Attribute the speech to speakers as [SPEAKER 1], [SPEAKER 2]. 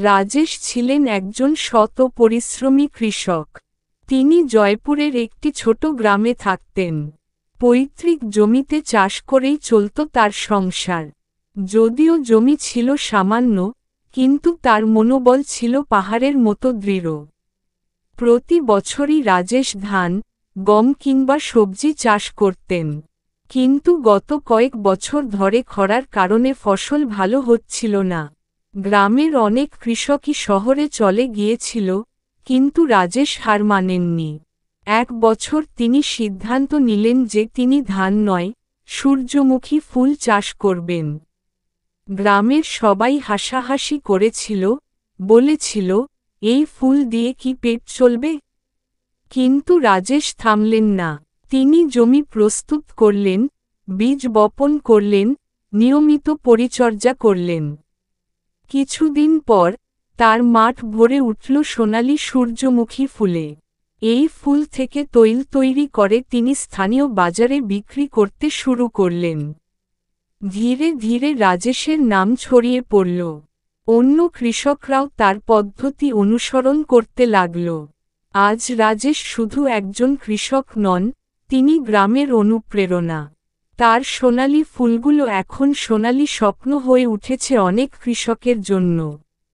[SPEAKER 1] রাজেশ ছিলেন একজন সৎ ও পরিশ্রমী কৃষক। তিনি জয়পুরের একটি ছোট গ্রামে থাকতেন। পৈতৃক জমিতে চাষ করেই চলত তার সংসার। যদিও জমি ছিল সামান্য, কিন্তু তার মনোবল ছিল পাহাড়ের মতো দৃঢ়। প্রতি বছরই রাজেশ ধান, গম কিংবা সবজি চাষ করতেন। কিন্তু গত কয়েক বছর ধরে খরার কারণে ফসল ভালো হচ্ছিল না। গ্রামের অনেক কৃষকই শহরে চলে গিয়েছিল, কিন্তু রাজেশ হার মানেননি। এক বছর তিনি সিদ্ধান্ত নিলেন যে তিনি ধান নয়, সূর্যমুখী ফুল চাষ করবেন। গ্রামের সবাই হাসাহাসি করেছিল, বলেছিল, এই ফুল দিয়ে কি পেট চলবে? কিন্তু রাজেশ থামলেন না। তিনি জমি প্রস্তুত করলেন, বীজ বপন করলেন, নিয়মিত পরিচর্যা করলেন। কিছুদিন পর তার মাঠ ভরে উঠল সোনালি সূর্যমুখী ফুলে। এই ফুল থেকে তৈল তৈরি করে তিনি স্থানীয় বাজারে বিক্রি করতে শুরু করলেন। ধীরে ধীরে রাজেশের নাম ছড়িয়ে পড়ল। অন্য কৃষকরাও তার পদ্ধতি অনুসরণ করতে লাগল। আজ রাজেশ শুধু একজন কৃষক নন, তিনি গ্রামের অনুপ্রেরণা। তার সোনালি ফুলগুলো এখন সোনালি স্বপ্ন হয়ে উঠেছে অনেক কৃষকের জন্য।